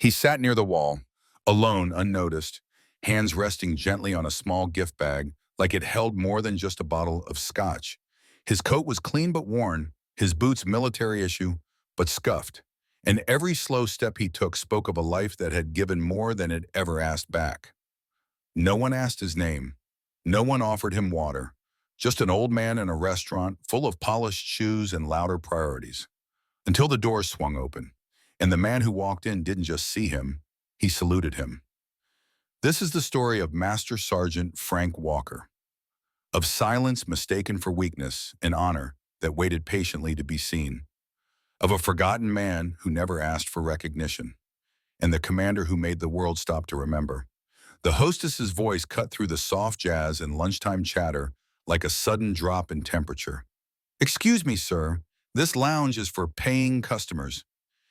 He sat near the wall, alone, unnoticed, hands resting gently on a small gift bag like it held more than just a bottle of scotch. His coat was clean but worn, his boots military issue, but scuffed. And every slow step he took spoke of a life that had given more than it ever asked back. No one asked his name. No one offered him water. Just an old man in a restaurant full of polished shoes and louder priorities. Until the doors swung open, and the man who walked in didn't just see him, he saluted him. This is the story of Master Sergeant Frank Walker, of silence mistaken for weakness and honor that waited patiently to be seen, of a forgotten man who never asked for recognition, and the commander who made the world stop to remember. The hostess's voice cut through the soft jazz and lunchtime chatter like a sudden drop in temperature. "Excuse me, sir. This lounge is for paying customers."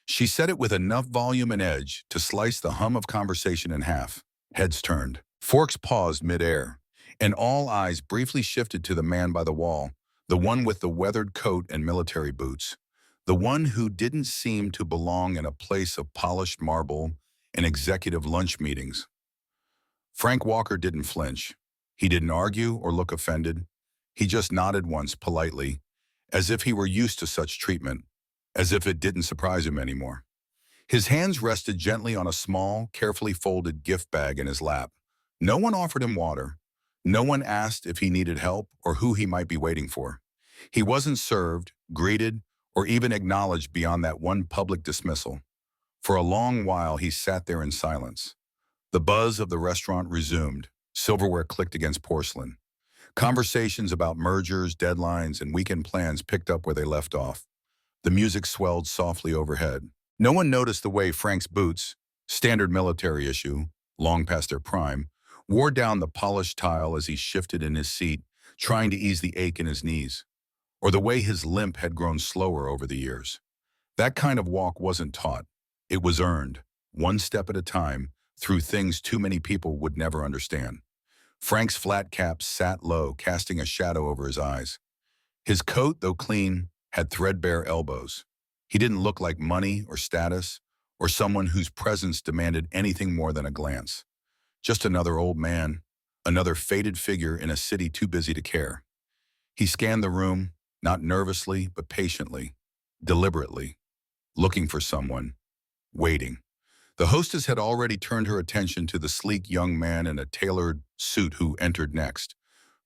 She said it with enough volume and edge to slice the hum of conversation in half. Heads turned. Forks paused midair, and all eyes briefly shifted to the man by the wall, the one with the weathered coat and military boots, the one who didn't seem to belong in a place of polished marble and executive lunch meetings. Frank Walker didn't flinch. He didn't argue or look offended. He just nodded once politely, as if he were used to such treatment, as if it didn't surprise him anymore. His hands rested gently on a small, carefully folded gift bag in his lap. No one offered him water. No one asked if he needed help or who he might be waiting for. He wasn't served, greeted, or even acknowledged beyond that one public dismissal. For a long while, he sat there in silence. The buzz of the restaurant resumed. Silverware clicked against porcelain. Conversations about mergers, deadlines, and weekend plans picked up where they left off. The music swelled softly overhead. No one noticed the way Frank's boots, standard military issue, long past their prime, wore down the polished tile as he shifted in his seat, trying to ease the ache in his knees, or the way his limp had grown slower over the years. That kind of walk wasn't taught. It was earned, one step at a time, through things too many people would never understand. Frank's flat cap sat low, casting a shadow over his eyes. His coat, though clean, had threadbare elbows. He didn't look like money or status or someone whose presence demanded anything more than a glance. Just another old man, another faded figure in a city too busy to care. He scanned the room, not nervously, but patiently, deliberately, looking for someone, waiting. The hostess had already turned her attention to the sleek young man in a tailored suit who entered next.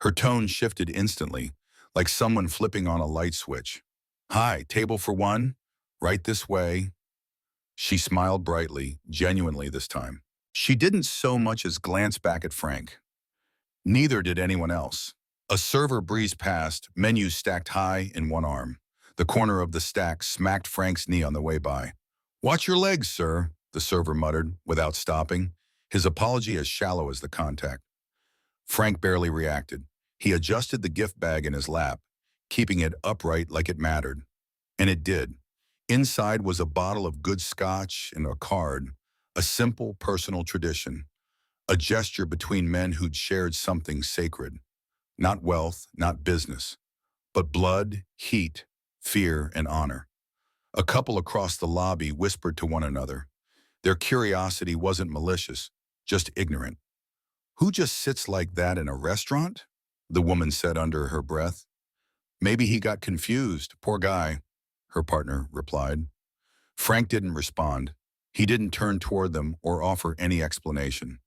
Her tone shifted instantly, like someone flipping on a light switch. "Hi, table for one? Right this way." She smiled brightly, genuinely this time. She didn't so much as glance back at Frank. Neither did anyone else. A server breezed past, menus stacked high in one arm. The corner of the stack smacked Frank's knee on the way by. "Watch your legs, sir," the server muttered, without stopping, his apology as shallow as the contact. Frank barely reacted. He adjusted the gift bag in his lap, keeping it upright like it mattered. And it did. Inside was a bottle of good scotch and a card, a simple personal tradition, a gesture between men who'd shared something sacred. Not wealth, not business, but blood, heat, fear, and honor. A couple across the lobby whispered to one another. Their curiosity wasn't malicious, just ignorant. "Who just sits like that in a restaurant?" the woman said under her breath. "Maybe he got confused, poor guy," her partner replied. Frank didn't respond. He didn't turn toward them or offer any explanation.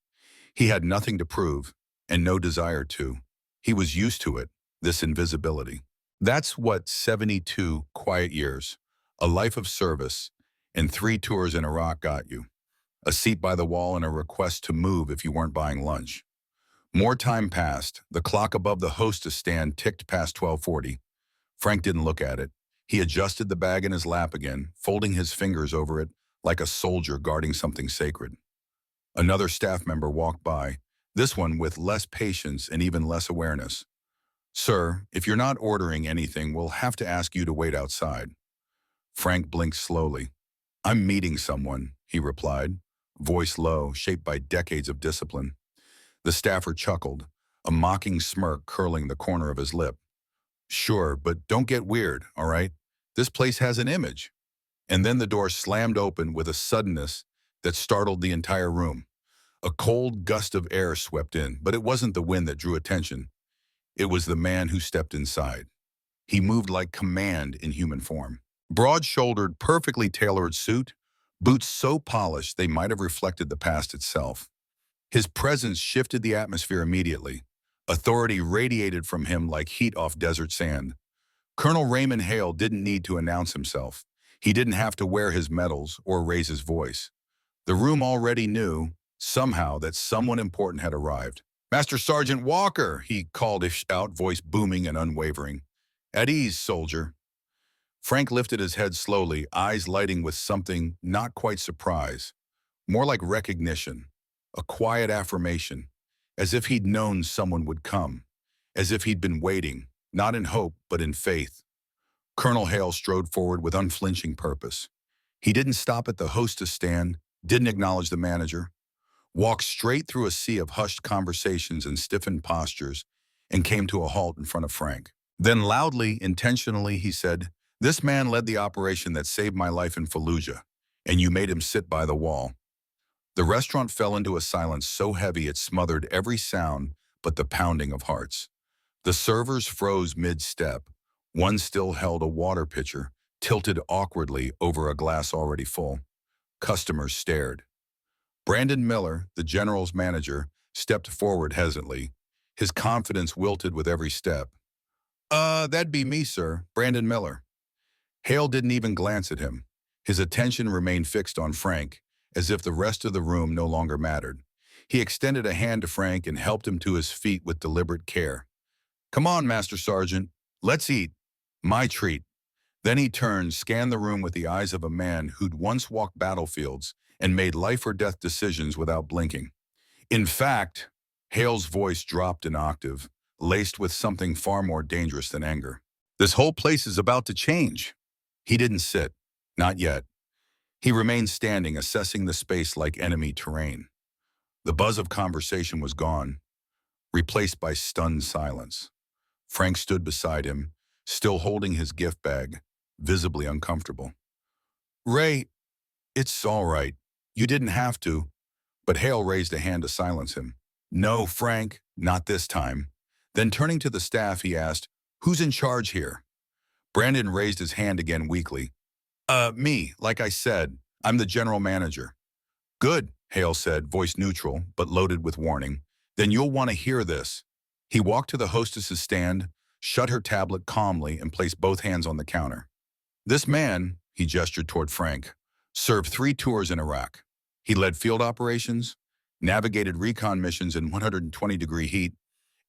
He had nothing to prove, and no desire to. He was used to it, this invisibility. That's what 72 quiet years, a life of service, and 3 tours in Iraq got you. A seat by the wall and a request to move if you weren't buying lunch. More time passed. The clock above the hostess stand ticked past 12:40. Frank didn't look at it. He adjusted the bag in his lap again, folding his fingers over it like a soldier guarding something sacred. Another staff member walked by, this one with less patience and even less awareness. "Sir, if you're not ordering anything, we'll have to ask you to wait outside." Frank blinked slowly. "I'm meeting someone," he replied, voice low, shaped by decades of discipline. The staffer chuckled, a mocking smirk curling the corner of his lip. "Sure, but don't get weird, all right? This place has an image." And then the door slammed open with a suddenness that startled the entire room. A cold gust of air swept in, but it wasn't the wind that drew attention. It was the man who stepped inside. He moved like command in human form. Broad-shouldered, perfectly tailored suit, boots so polished they might have reflected the past itself. His presence shifted the atmosphere immediately. Authority radiated from him like heat off desert sand. Colonel Raymond Hail didn't need to announce himself. He didn't have to wear his medals or raise his voice. The room already knew, somehow, that someone important had arrived. "Master Sergeant Walker," he called out, voice booming and unwavering. "At ease, soldier." Frank lifted his head slowly, eyes lighting with something not quite surprise, more like recognition, a quiet affirmation, as if he'd known someone would come, as if he'd been waiting, not in hope, but in faith. Colonel Hale strode forward with unflinching purpose. He didn't stop at the hostess stand, didn't acknowledge the manager, walked straight through a sea of hushed conversations and stiffened postures, and came to a halt in front of Frank. Then loudly, intentionally, he said, "This man led the operation that saved my life in Fallujah, and you made him sit by the wall." The restaurant fell into a silence so heavy it smothered every sound but the pounding of hearts. The servers froze mid-step. One still held a water pitcher, tilted awkwardly over a glass already full. Customers stared. Brandon Miller, the general's manager, stepped forward hesitantly. His confidence wilted with every step. That'd be me, sir, Brandon Miller." Hale didn't even glance at him. His attention remained fixed on Frank, as if the rest of the room no longer mattered. He extended a hand to Frank and helped him to his feet with deliberate care. "Come on, Master Sergeant. Let's eat. My treat." Then he turned, scanned the room with the eyes of a man who'd once walked battlefields and made life-or-death decisions without blinking. In fact, Hale's voice dropped an octave, laced with something far more dangerous than anger. "This whole place is about to change." He didn't sit. Not yet. He remained standing, assessing the space like enemy terrain. The buzz of conversation was gone, replaced by stunned silence. Frank stood beside him, still holding his gift bag, visibly uncomfortable. "Ray, it's all right. You didn't have to." But Hale raised a hand to silence him. "No, Frank, not this time." Then turning to the staff, he asked, "Who's in charge here?" Brandon raised his hand again weakly. Me, like I said. I'm the general manager." "Good," Hale said, voice neutral, but loaded with warning. "Then you'll want to hear this." He walked to the hostess's stand, shut her tablet calmly, and placed both hands on the counter. "This man," he gestured toward Frank, "served 3 tours in Iraq. He led field operations, navigated recon missions in 120-degree heat,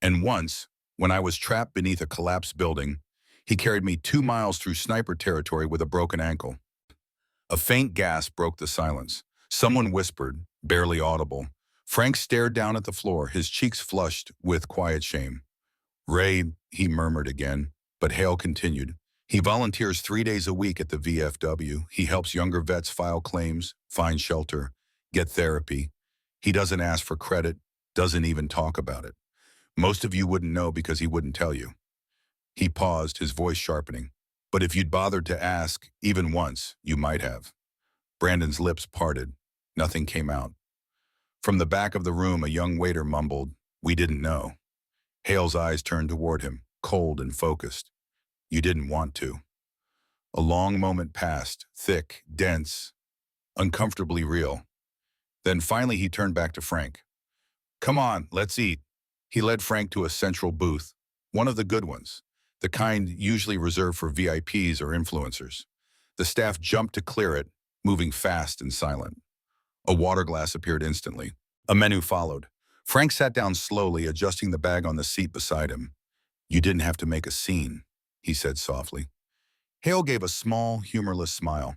and once, when I was trapped beneath a collapsed building, he carried me 2 miles through sniper territory with a broken ankle." A faint gasp broke the silence. Someone whispered, barely audible. Frank stared down at the floor, his cheeks flushed with quiet shame. "Ray," he murmured again, but Hale continued. "He volunteers 3 days a week at the VFW. He helps younger vets file claims, find shelter, get therapy. He doesn't ask for credit, doesn't even talk about it. Most of you wouldn't know because he wouldn't tell you." He paused, his voice sharpening. "But if you'd bothered to ask, even once, you might have." Brandon's lips parted. Nothing came out. From the back of the room, a young waiter mumbled, "We didn't know." Hale's eyes turned toward him, cold and focused. "You didn't want to." A long moment passed, thick, dense, uncomfortably real. Then finally he turned back to Frank. "Come on, let's eat." He led Frank to a central booth, one of the good ones, the kind usually reserved for VIPs or influencers. The staff jumped to clear it, moving fast and silent. A water glass appeared instantly. A menu followed. Frank sat down slowly, adjusting the bag on the seat beside him. "You didn't have to make a scene," he said softly. Hale gave a small, humorless smile.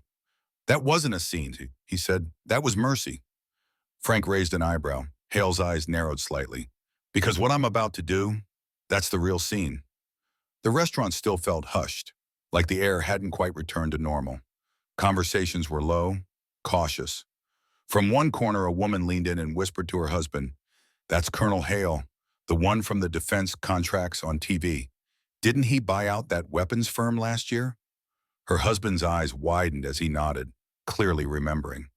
"That wasn't a scene," he said. "That was mercy." Frank raised an eyebrow. Hale's eyes narrowed slightly. "Because what I'm about to do, that's the real scene." The restaurant still felt hushed, like the air hadn't quite returned to normal. Conversations were low, cautious. From one corner, a woman leaned in and whispered to her husband, "That's Colonel Hale, the one from the defense contracts on TV. Didn't he buy out that weapons firm last year?" Her husband's eyes widened as he nodded, clearly remembering.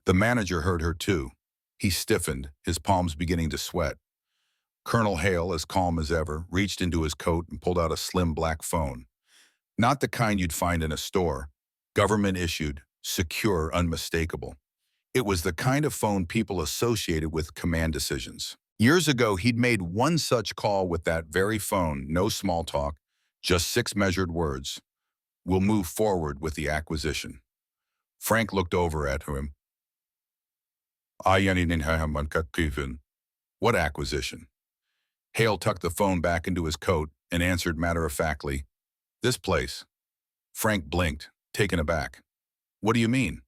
The manager heard her too. He stiffened, his palms beginning to sweat. Colonel Hale, as calm as ever, reached into his coat and pulled out a slim black phone. Not the kind you'd find in a store. Government-issued, secure, unmistakable. It was the kind of phone people associated with command decisions. Years ago, he'd made one such call with that very phone, no small talk, just 6 measured words. We'll move forward with the acquisition. Frank looked over at him. What acquisition? Hale tucked the phone back into his coat and answered matter-of-factly, this place. Frank blinked, taken aback. What do you mean?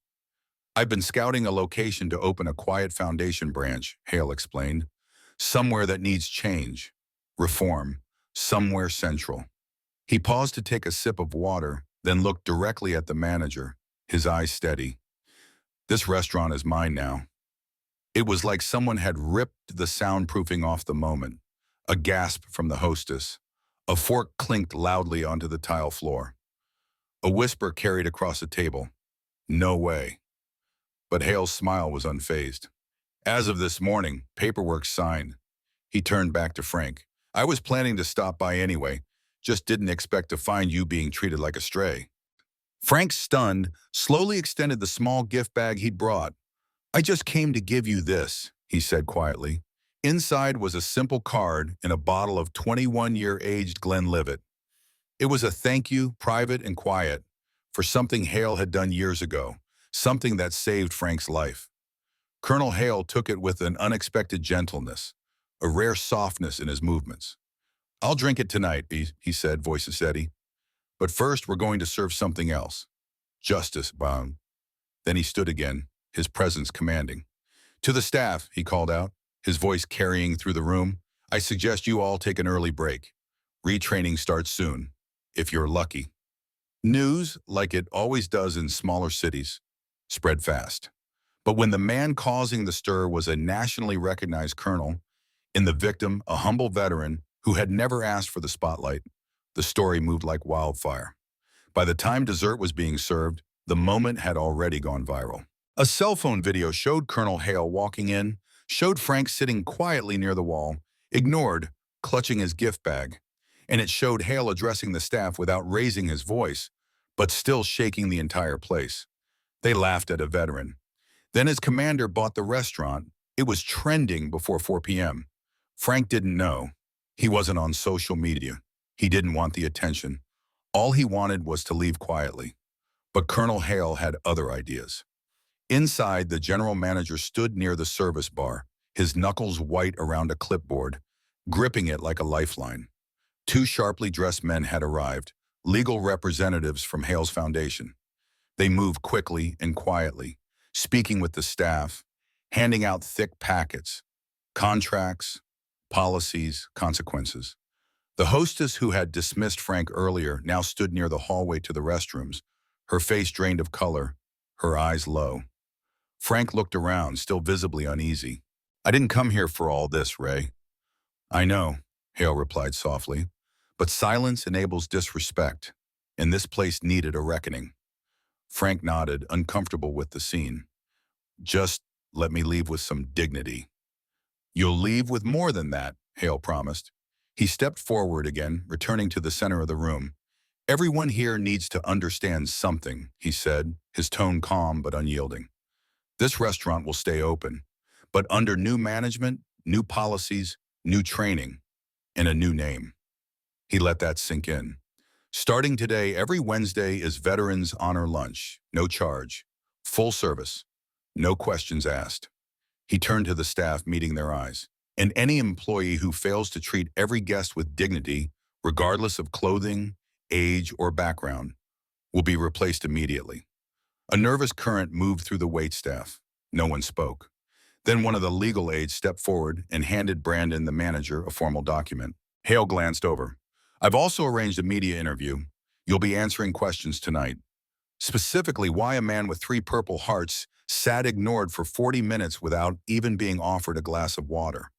I've been scouting a location to open a quiet foundation branch, Hale explained. Somewhere that needs change, reform, somewhere central. He paused to take a sip of water, then looked directly at the manager, his eyes steady. This restaurant is mine now. It was like someone had ripped the soundproofing off the moment. A gasp from the hostess. A fork clinked loudly onto the tile floor. A whisper carried across the table. No way. But Hale's smile was unfazed. As of this morning, paperwork signed. He turned back to Frank. I was planning to stop by anyway, just didn't expect to find you being treated like a stray. Frank, stunned, slowly extended the small gift bag he'd brought. I just came to give you this, he said quietly. Inside was a simple card and a bottle of 21-year-aged Glenlivet. It was a thank you, private and quiet, for something Hale had done years ago, something that saved Frank's life. Colonel Hale took it with an unexpected gentleness, a rare softness in his movements. I'll drink it tonight, he said, voice steady. But first we're going to serve something else. Justice, bound. Then he stood again, his presence commanding. To the staff, he called out, his voice carrying through the room, I suggest you all take an early break. Retraining starts soon, if you're lucky. News, like it always does in smaller cities, spread fast. But when the man causing the stir was a nationally recognized colonel, in the victim, a humble veteran who had never asked for the spotlight, the story moved like wildfire. By the time dessert was being served, the moment had already gone viral. A cell phone video showed Colonel Hale walking in, showed Frank sitting quietly near the wall, ignored, clutching his gift bag, and it showed Hale addressing the staff without raising his voice, but still shaking the entire place. They laughed at a veteran. Then his commander bought the restaurant. It was trending before 4 p.m. Frank didn't know. He wasn't on social media. He didn't want the attention. All he wanted was to leave quietly. But Colonel Hale had other ideas. Inside, the general manager stood near the service bar, his knuckles white around a clipboard, gripping it like a lifeline. 2 sharply dressed men had arrived, legal representatives from Hale's foundation. They moved quickly and quietly, speaking with the staff, handing out thick packets, contracts, policies, consequences. The hostess who had dismissed Frank earlier now stood near the hallway to the restrooms, her face drained of color, her eyes low. Frank looked around, still visibly uneasy. I didn't come here for all this, Ray. I know, Hale replied softly, but silence enables disrespect, and this place needed a reckoning. Frank nodded, uncomfortable with the scene. Just let me leave with some dignity. You'll leave with more than that, Hale promised. He stepped forward again, returning to the center of the room. Everyone here needs to understand something, he said, his tone calm but unyielding. This restaurant will stay open, but under new management, new policies, new training, and a new name. He let that sink in. Starting today, every Wednesday is Veterans Honor Lunch, no charge, full service, no questions asked. He turned to the staff, meeting their eyes. And any employee who fails to treat every guest with dignity, regardless of clothing, age, or background, will be replaced immediately. A nervous current moved through the waitstaff. No one spoke. Then one of the legal aides stepped forward and handed Brandon, the manager, a formal document. Hale glanced over. I've also arranged a media interview. You'll be answering questions tonight. Specifically, why a man with 3 Purple Hearts sat ignored for 40 minutes without even being offered a glass of water.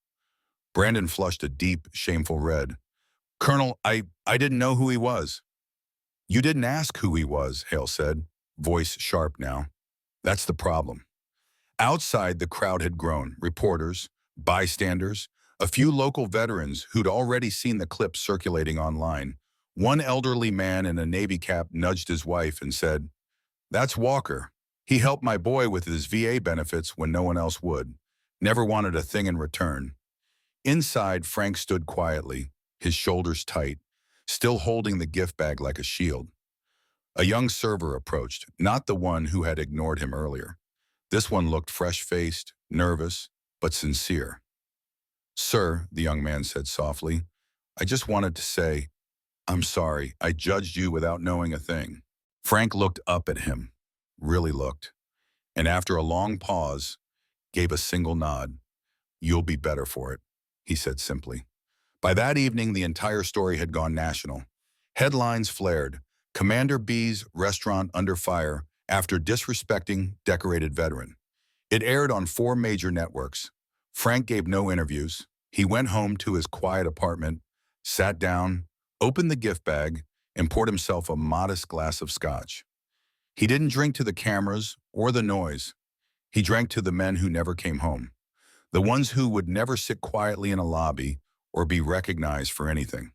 Brandon flushed a deep, shameful red. Colonel, I didn't know who he was. You didn't ask who he was, Hale said, voice sharp now. That's the problem. Outside, the crowd had grown. Reporters, bystanders, a few local veterans who'd already seen the clips circulating online. One elderly man in a Navy cap nudged his wife and said, "That's Walker. He helped my boy with his VA benefits when no one else would. Never wanted a thing in return." Inside, Frank stood quietly, his shoulders tight, still holding the gift bag like a shield. A young server approached, not the one who had ignored him earlier. This one looked fresh-faced, nervous, but sincere. "Sir," the young man said softly, "I just wanted to say, I'm sorry, I judged you without knowing a thing." Frank looked up at him, really looked, and after a long pause, gave a single nod. "You'll be better for it," he said simply. By that evening, the entire story had gone national. Headlines flared. Commander B's restaurant under fire after disrespecting decorated veteran. It aired on 4 major networks. Frank gave no interviews. He went home to his quiet apartment, sat down, opened the gift bag, and poured himself a modest glass of scotch. He didn't drink to the cameras or the noise. He drank to the men who never came home, the ones who would never sit quietly in a lobby or be recognized for anything.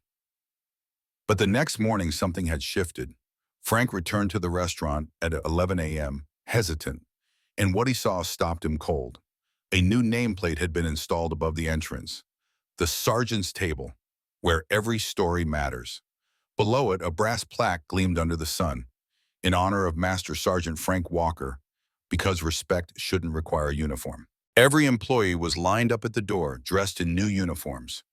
But the next morning, something had shifted. Frank returned to the restaurant at 11 a.m., hesitant, and what he saw stopped him cold. A new nameplate had been installed above the entrance, the Sergeant's Table, where every story matters. Below it, a brass plaque gleamed under the sun, in honor of Master Sergeant Frank Walker, because respect shouldn't require a uniform. Every employee was lined up at the door, dressed in new uniforms.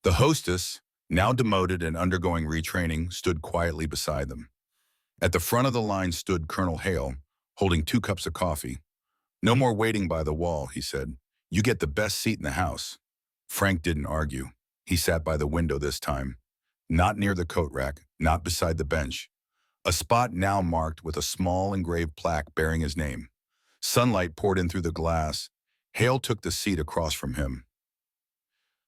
The hostess, now demoted and undergoing retraining, stood quietly beside them. At the front of the line stood Colonel Hail, holding 2 cups of coffee. "No more waiting by the wall," he said. "You get the best seat in the house." Frank didn't argue. He sat by the window this time, not near the coat rack, not beside the bench. A spot now marked with a small engraved plaque bearing his name. Sunlight poured in through the glass. Hale took the seat across from him.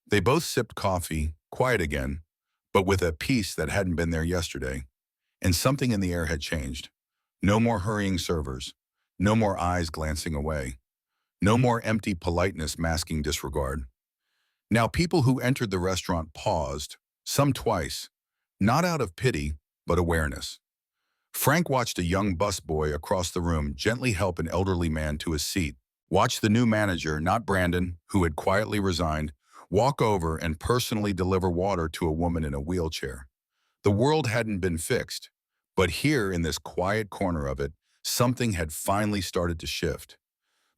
They both sipped coffee, quiet again, but with a peace that hadn't been there yesterday. And something in the air had changed. No more hurrying servers. No more eyes glancing away. No more empty politeness masking disregard. Now people who entered the restaurant paused, some twice, not out of pity, but awareness. Frank watched a young busboy across the room gently help an elderly man to his seat. Watched the new manager, not Brandon, who had quietly resigned, walk over and personally deliver water to a woman in a wheelchair. The world hadn't been fixed, but here in this quiet corner of it, something had finally started to shift.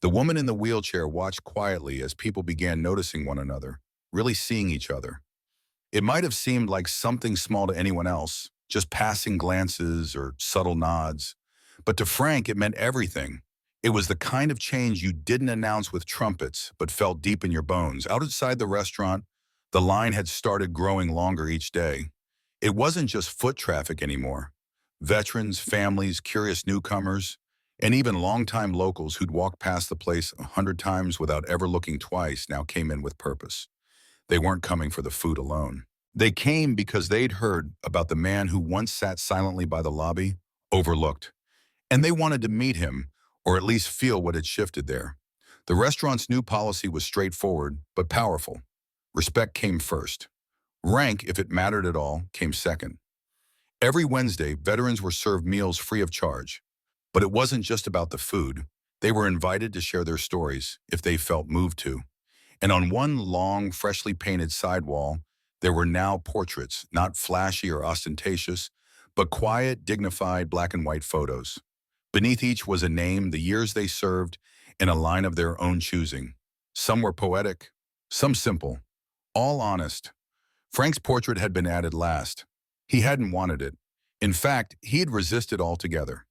The woman in the wheelchair watched quietly as people began noticing one another, really seeing each other. It might have seemed like something small to anyone else, just passing glances or subtle nods. But to Frank, it meant everything. It was the kind of change you didn't announce with trumpets, but felt deep in your bones. Outside the restaurant, the line had started growing longer each day. It wasn't just foot traffic anymore. Veterans, families, curious newcomers, and even longtime locals who'd walked past the place 100 times without ever looking twice now came in with purpose. They weren't coming for the food alone. They came because they'd heard about the man who once sat silently by the lobby, overlooked. And they wanted to meet him, or at least feel what had shifted there. The restaurant's new policy was straightforward, but powerful. Respect came first. Rank, if it mattered at all, came second. Every Wednesday, veterans were served meals free of charge. But it wasn't just about the food. They were invited to share their stories, if they felt moved to. And on one long, freshly painted sidewall, there were now portraits, not flashy or ostentatious, but quiet, dignified black and white photos. Beneath each was a name, the years they served, and a line of their own choosing. Some were poetic, some simple, all honest. Frank's portrait had been added last. He hadn't wanted it. In fact, he had resisted altogether.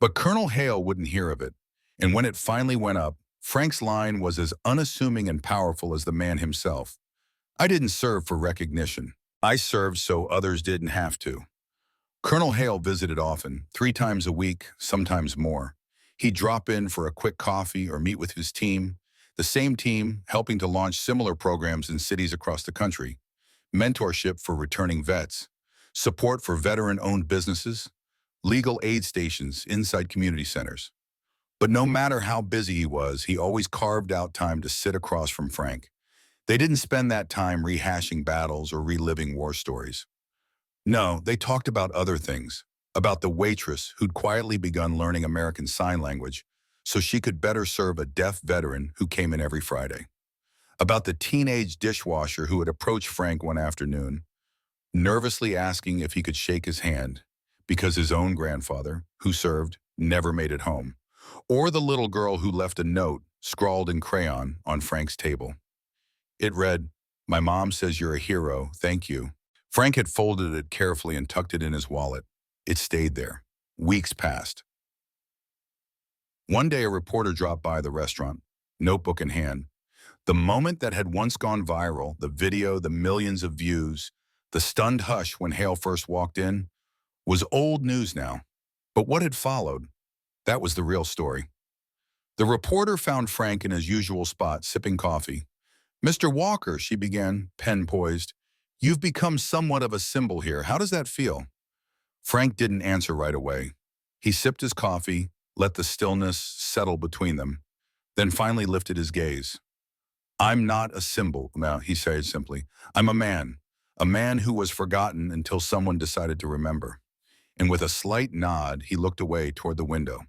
But Colonel Hale wouldn't hear of it, and when it finally went up, Frank's line was as unassuming and powerful as the man himself. "I didn't serve for recognition. I served so others didn't have to." Colonel Hale visited often, 3 times a week, sometimes more. He'd drop in for a quick coffee or meet with his team, the same team helping to launch similar programs in cities across the country. Mentorship for returning vets, support for veteran-owned businesses, legal aid stations inside community centers. But no matter how busy he was, he always carved out time to sit across from Frank. They didn't spend that time rehashing battles or reliving war stories. No, they talked about other things, about the waitress who'd quietly begun learning American Sign Language so she could better serve a deaf veteran who came in every Friday, about the teenage dishwasher who had approached Frank one afternoon, nervously asking if he could shake his hand because his own grandfather, who served, never made it home, or the little girl who left a note scrawled in crayon on Frank's table. It read, "My mom says you're a hero, thank you." Frank had folded it carefully and tucked it in his wallet. It stayed there. Weeks passed. One day a reporter dropped by the restaurant, notebook in hand. The moment that had once gone viral, the video, the millions of views, the stunned hush when Hale first walked in, was old news now. But what had followed? That was the real story. The reporter found Frank in his usual spot, sipping coffee. "Mr. Walker," she began, pen poised, "you've become somewhat of a symbol here. How does that feel?" Frank didn't answer right away. He sipped his coffee, let the stillness settle between them, then finally lifted his gaze. "I'm not a symbol," now he said simply. "I'm a man who was forgotten until someone decided to remember." And with a slight nod, he looked away toward the window.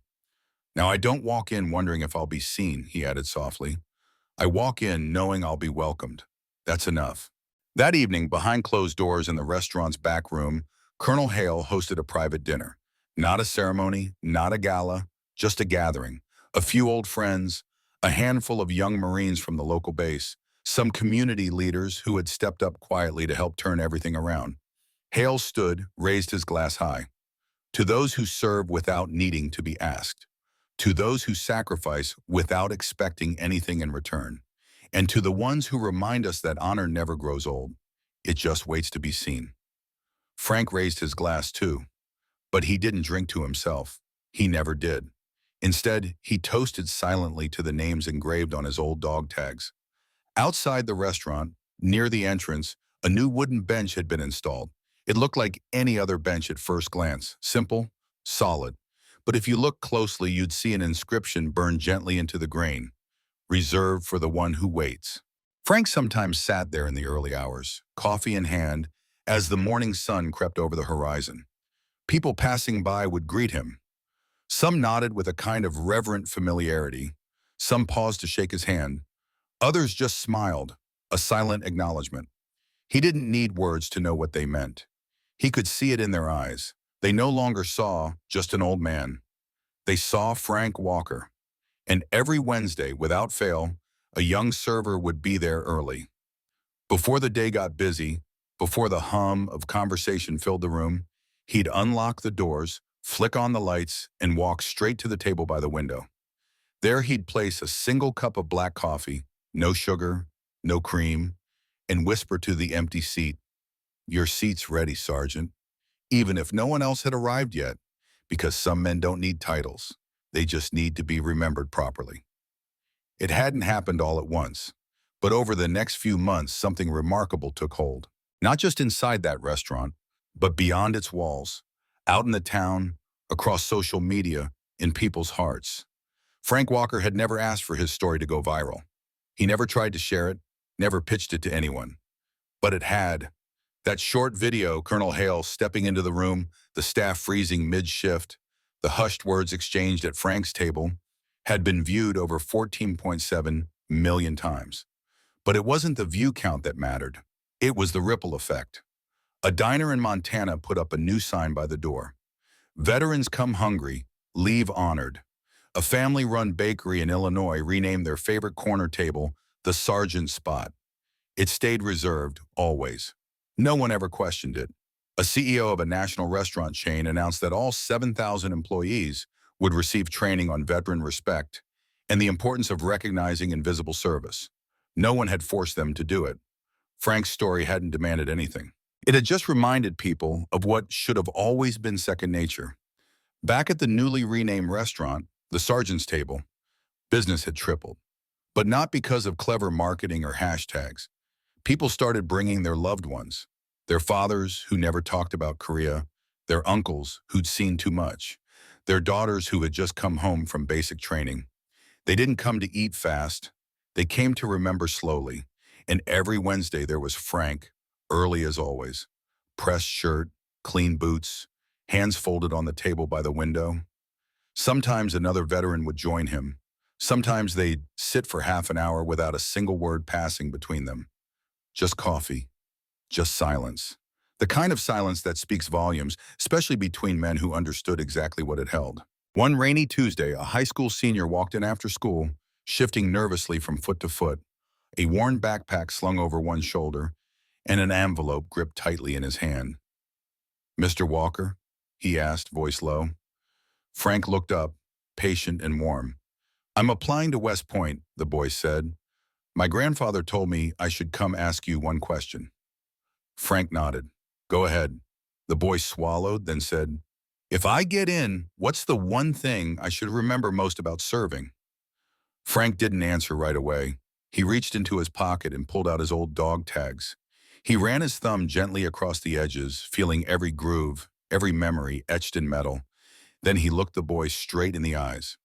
"Now I don't walk in wondering if I'll be seen," he added softly. "I walk in knowing I'll be welcomed. That's enough." That evening, behind closed doors in the restaurant's back room, Colonel Hale hosted a private dinner. Not a ceremony, not a gala, just a gathering. A few old friends, a handful of young Marines from the local base, some community leaders who had stepped up quietly to help turn everything around. Hale stood, raised his glass high. "To those who serve without needing to be asked. To those who sacrifice without expecting anything in return. And to the ones who remind us that honor never grows old. It just waits to be seen." Frank raised his glass too, but he didn't drink to himself. He never did. Instead, he toasted silently to the names engraved on his old dog tags. Outside the restaurant, near the entrance, a new wooden bench had been installed. It looked like any other bench at first glance, simple, solid. But if you look closely, you'd see an inscription burned gently into the grain, "Reserved for the one who waits." Frank sometimes sat there in the early hours, coffee in hand, as the morning sun crept over the horizon. People passing by would greet him. Some nodded with a kind of reverent familiarity. Some paused to shake his hand. Others just smiled, a silent acknowledgement. He didn't need words to know what they meant. He could see it in their eyes. They no longer saw just an old man. They saw Frank Walker. And every Wednesday, without fail, a young server would be there early. Before the day got busy, before the hum of conversation filled the room, he'd unlock the doors, flick on the lights, and walk straight to the table by the window. There he'd place a single cup of black coffee, no sugar, no cream, and whisper to the empty seat, "Your seat's ready, Sergeant," even if no one else had arrived yet, because some men don't need titles. They just need to be remembered properly. It hadn't happened all at once, but over the next few months, something remarkable took hold. Not just inside that restaurant, but beyond its walls, out in the town, across social media, in people's hearts. Frank Walker had never asked for his story to go viral. He never tried to share it, never pitched it to anyone. But it had. That short video, Colonel Hale stepping into the room, the staff freezing mid-shift, the hushed words exchanged at Frank's table, had been viewed over 14.7 million times. But it wasn't the view count that mattered. It was the ripple effect. A diner in Montana put up a new sign by the door. "Veterans come hungry, leave honored." A family-run bakery in Illinois renamed their favorite corner table the Sergeant Spot. It stayed reserved, always. No one ever questioned it. A CEO of a national restaurant chain announced that all 7,000 employees would receive training on veteran respect and the importance of recognizing invisible service. No one had forced them to do it. Frank's story hadn't demanded anything. It had just reminded people of what should have always been second nature. Back at the newly renamed restaurant, the Sergeant's Table, business had tripled. But not because of clever marketing or hashtags. People started bringing their loved ones, their fathers who never talked about Korea, their uncles who'd seen too much, Their daughters who had just come home from basic training. They didn't come to eat fast. They came to remember slowly. And every Wednesday there was Frank, early as always. Pressed shirt, clean boots, hands folded on the table by the window. Sometimes another veteran would join him. Sometimes they'd sit for half an hour without a single word passing between them. Just coffee, just silence. The kind of silence that speaks volumes, especially between men who understood exactly what it held. One rainy Tuesday, a high school senior walked in after school, shifting nervously from foot to foot, a worn backpack slung over one shoulder, and an envelope gripped tightly in his hand. "Mr. Walker?" he asked, voice low. Frank looked up, patient and warm. "I'm applying to West Point," the boy said. "My grandfather told me I should come ask you one question." Frank nodded. "Go ahead." The boy swallowed, then said, "If I get in, what's the one thing I should remember most about serving?" Frank didn't answer right away. He reached into his pocket and pulled out his old dog tags. He ran his thumb gently across the edges, feeling every groove, every memory etched in metal. Then he looked the boy straight in the eyes.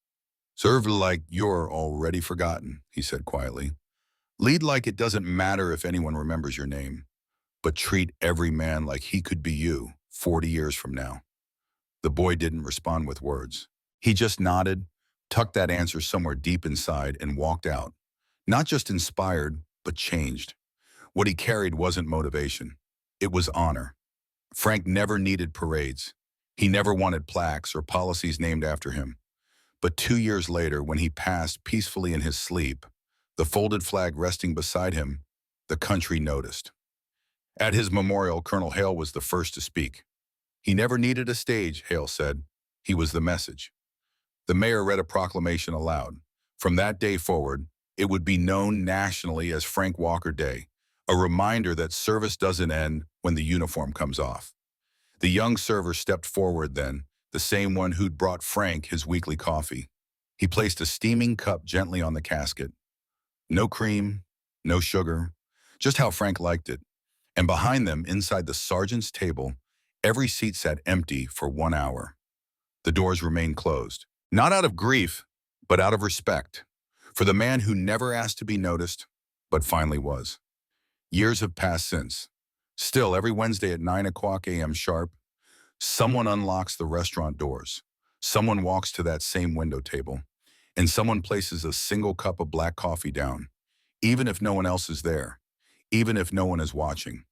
"Serve like you're already forgotten," he said quietly. "Lead like it doesn't matter if anyone remembers your name, but treat every man like he could be you 40 years from now." The boy didn't respond with words. He just nodded, tucked that answer somewhere deep inside, and walked out. Not just inspired, but changed. What he carried wasn't motivation. It was honor. Frank never needed parades. He never wanted plaques or policies named after him. But 2 years later, when he passed peacefully in his sleep, the folded flag resting beside him, the country noticed. At his memorial, Colonel Hail was the first to speak. He never needed a stage, Hail said. He was the message. The mayor read a proclamation aloud. From that day forward, it would be known nationally as Frank Walker Day, a reminder that service doesn't end when the uniform comes off. The young server stepped forward then, the same one who'd brought Frank his weekly coffee. He placed a steaming cup gently on the casket. No cream, no sugar, just how Frank liked it. And behind them, inside the sergeant's table, every seat sat empty for 1 hour. The doors remained closed, not out of grief, but out of respect, for the man who never asked to be noticed, but finally was. Years have passed since. Still, every Wednesday at 9 o'clock a.m. sharp, someone unlocks the restaurant doors. Someone walks to that same window table, and someone places a single cup of black coffee down, even if no one else is there, even if no one is watching.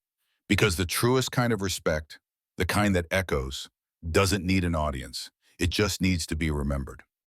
Because the truest kind of respect, the kind that echoes, doesn't need an audience. It just needs to be remembered.